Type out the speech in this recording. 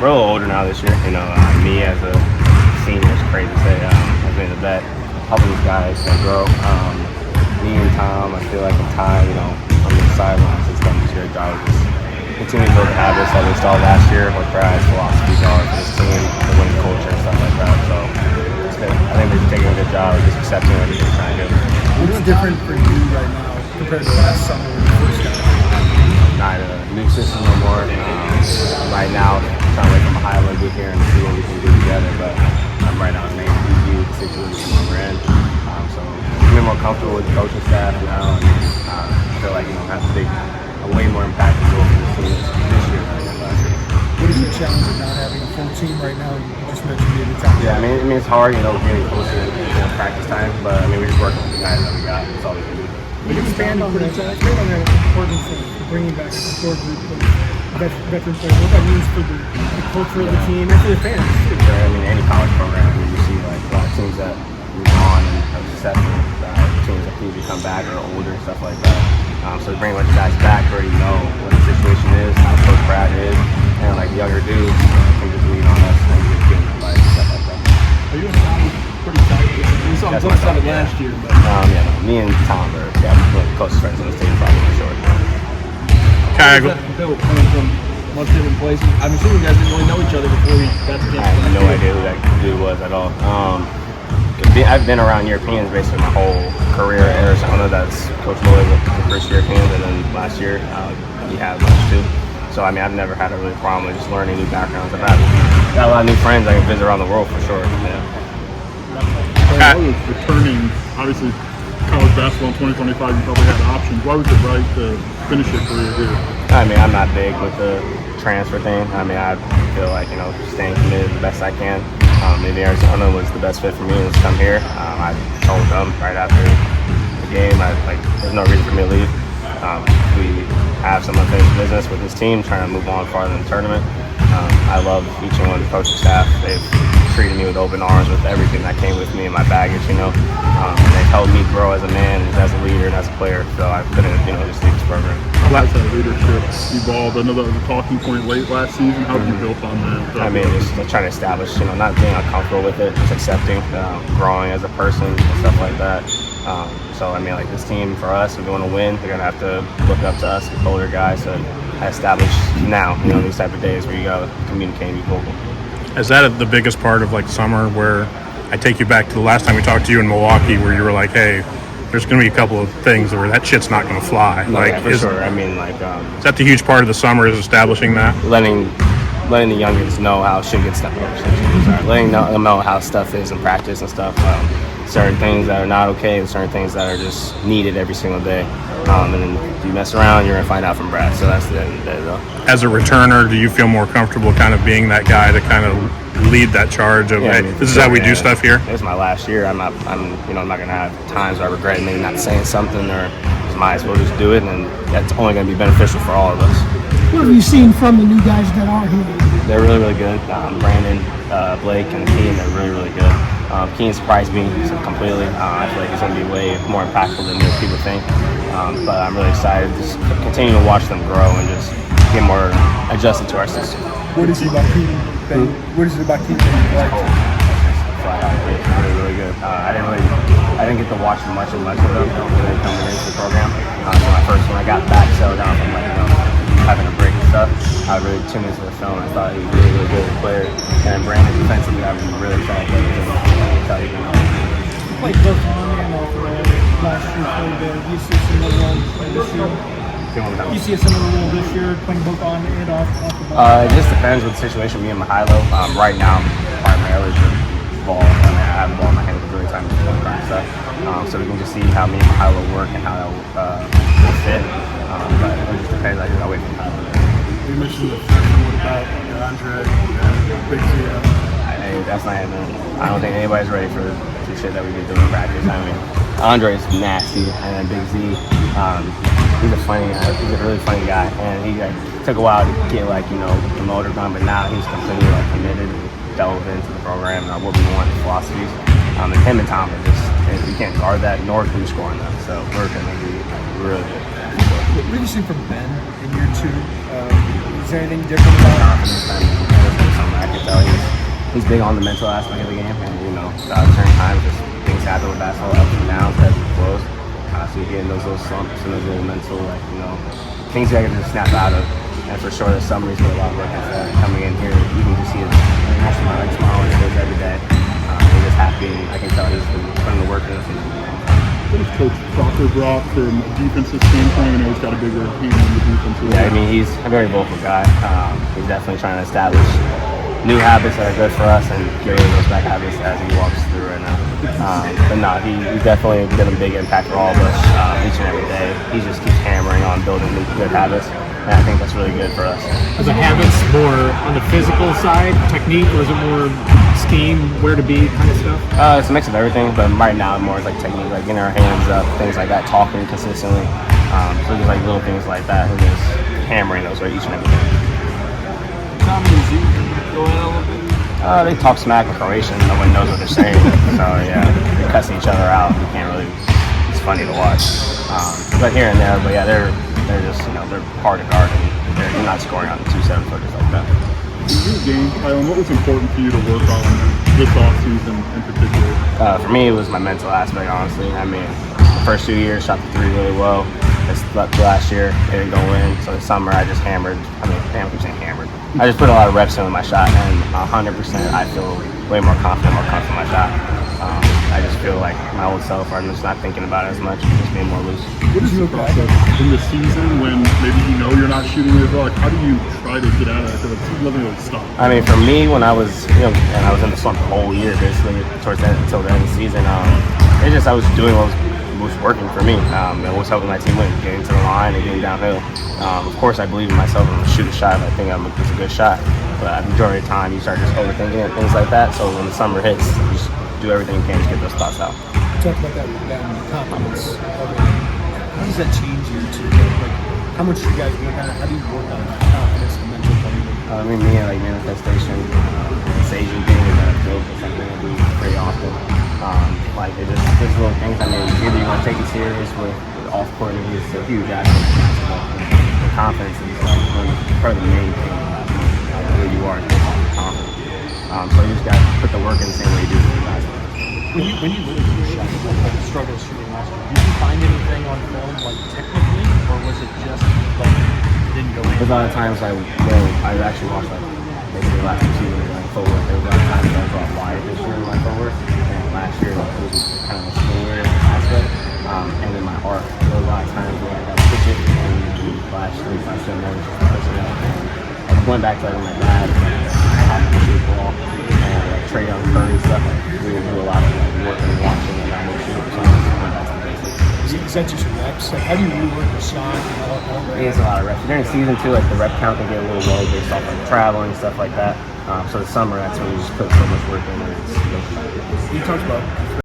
we're a little older now this year. Me as a senior is crazy to say. I've been a vet, helping these guys grow. Me and Tom, I feel like in time, on the sidelines, it's done a great job of just continue to build the habits that we installed last year, what Brad's philosophies are for this team, the winning culture and stuff like that. So it's good. I think they're taking a good job of just accepting everything we're trying to do. What's different for you right now compared to last summer when you first got here? Not a new system no more. Right now, trying to wait from a high level here and see what we can do together. But right now, it's mainly review the situation we're in. So I'm more comfortable with the coaching staff now, and I feel like have to take a way more impactful role for the team this year than last year. What is the challenge of not having a full team right now? You just mentioned being the time. Yeah, I mean it's hard, getting closer to practice time, but we're just working with the guys that we got. That's all we can do. Expand on that importance of bringing back a core group of veteran players. What that means for the culture of the team and for the fans. Yeah, any college program, you see like a lot of teams that move on and are successful. Teams that usually come back are older and stuff like that. So to bring a bunch of guys back who already know what the situation is, how Coach Brad is, and like the younger dudes can just lean on us and just give them advice and stuff like that. Are you and Tom pretty tight? We saw both of it last year, but me and Tom are one of the closest friends on this team, probably for sure. Bill coming from much different places. I'm assuming you guys didn't really know each other before we got to I had no idea who that dude was at all. I've been around Europeans basically my whole career at Arizona. That's Coach Lloyd with the first Europeans, and then last year he had lunch too. So I've never had a really problem with just learning new backgrounds. I've got a lot of new friends I can visit around the world for sure. Why was returning, obviously, college basketball in 2025, you probably had options. Why was it right to finish your career here? I'm not big with the transfer thing. I feel like, staying committed the best I can. Maybe Arizona was the best fit for me to come here. I told them right after the game, there's no reason for me to leave. We have some unfinished business with this team, trying to move on farther in the tournament. I love each and one of the coaching staff. They've treated me with open arms with everything that came with me and my baggage, and they've helped me grow as a man, and as a leader, and as a player. So I couldn't, just leave this program. How has that leadership evolved? I know that was a talking point late last season. How have you built on that? Just trying to establish, not being uncomfortable with it, just accepting, growing as a person, and stuff like that. This team for us, if we want to win, they're gonna have to look up to us, the older guys, to establish now, these type of days where you gotta communicate and be vocal. Is that the biggest part of summer, where I take you back to the last time we talked to you in Milwaukee, where you were like, hey, there's going to be a couple of things where that shit's not going to fly. For sure. Is that the huge part of the summer, is establishing that? Letting the youngins know how shit gets done. Letting them know how stuff is in practice and stuff. Certain things that are not okay and certain things that are just needed every single day. And then if you mess around, you're going to find out from Brad. So that's the end of the day, though. As a returner, do you feel more comfortable kind of being that guy to kind of lead that charge of, hey, this is how we do stuff here? It's my last year. I'm not going to have times where I regret maybe not saying something, or just might as well just do it, and that's only going to be beneficial for all of us. What have you seen from the new guys that are here? They're really, really good. Brandon, Blake, and Keen, they're really, really good. Keen surprised me completely. I feel like he's going to be way more impactful than most people think. But I'm really excited to just continue to watch them grow and just get more adjusted to our system. What is it about Keen that you like? It's really, really good. I didn't get to watch much of them really coming into the program. When I got back settled down from having a break and stuff, I really tuned into the film. I thought he was really, really good player. And Brandon defensively, I was really excited to play with him. You played both on and off the ball last year for a bit. Do you see a similar role this year? Do you see a similar role this year, playing both on and off the ball? It just depends with the situation. Me and Mihalo, right now, primarily just ball. I have the ball in my hand really time to play and stuff. So we can just see how me and Mihalo work and how that will fit. But it just depends. I just wait for Mihalo. You mentioned the freshman. What about Andre and Big Z? That's not happening. I don't think anybody's ready for the shit that we be doing in practice. Andre is nasty, and then Big Z, he's a really funny guy, and he took a while to get the motor going, but now he's completely committed, delve into the program and what we want, the philosophies. And him and Tom are just, you can't guard that, nor can you score on them. So we're going to be really good. What have you seen from Ben in year two? Is there anything different about him? he's big on the mental aspect of the game, and certain times just things happen with basketball, ups and downs, ebbs and flows. So you get in those little slumps and those little mental, things you got to snap out of. And for sure, this summer he's put a lot of work into that. Coming in here, you can just see his smile on his face every day. He's just happy. I can tell he's been putting the work in this season. What has Coach Crocker brought from a defensive standpoint? I know he's got a bigger hand on the defense. Yeah, I mean, he's a very vocal guy. He's definitely trying to establish new habits that are good for us and get rid of those bad habits as he walks through right now. But no, he's definitely been a big impact for all of us each and every day. He just keeps hammering on building new good habits, and I think that's really good for us. Are the habits more on the physical side, technique, or is it more scheme, where to be kind of stuff? It's a mix of everything, but right now more like technique, like getting our hands up, things like that, talking consistently. So just like little things like that, and just hammering those each and every day. They talk smack in Croatian. Nobody knows what they're saying. So yeah, they're cussing each other out. You can't really. It's funny to watch. But here and there. But yeah, they're just they're hard to guard, and they're not scoring on the 2 7-footers like that. In your game, Kylan, what was important for you to work on this offseason in particular? For me, it was my mental aspect. Honestly, I mean, the first 2 years shot the 3 really well. Last year it didn't go in, so this summer I just hammered. I mean, I keep saying hammered. I just put a lot of reps in with my shot, and 100% I feel way more confident with my shot. I just feel like my old self. I'm just not thinking about it as much, just being more loose. What is your process in the season when maybe you're not shooting as well? Like, how do you try to get out of that? Because it doesn't really stop. I mean, for me, when I was and I was in the slump the whole year, basically until the end of the season, I was doing what was working for me. It was helping my team win, getting to the line and getting downhill. Of course, I believe in myself and I'm shoot a shot. I think it's a good shot. But the majority of the time, you start just overthinking it, things like that. So when the summer hits, you just do everything you can to get those thoughts out. Talk about that confidence. How does that change you to like? How much do you guys work on? How do you work on confidence and mental clarity? I mean, me and like manifestation, saging things that I feel is something I do pretty often. Like it just little things. I mean, either you want to take it serious with off-court, it's a huge aspect of basketball. The confidence is probably the main thing about who you are and confident. So you just got to put the work in the same way you do with basketball. When you look at your shot, like struggle shooting last year, did you find anything on film like technically, or was it just like it didn't go in? There's a lot of times I actually watched basically the last 2 seasons like footwork. There was a lot of times I was off wide this year in my footwork, and last year it was kind of a slower aspect. And then my arc, there was a lot of times where I got to pitch it, and last year I said more just pushing it out. And I went back to like my dad, how to shoot the ball, and like Trey Young, Curry stuff. Like we would do a lot of work and watching, and I would shoot. So that's the basics. Is that just reps? Like, how do you rework the shot? It's a lot of reps. During season 2, like the rep count can get a little low based off like traveling and stuff like that. So the summer, that's when you just put so much work in. You talked about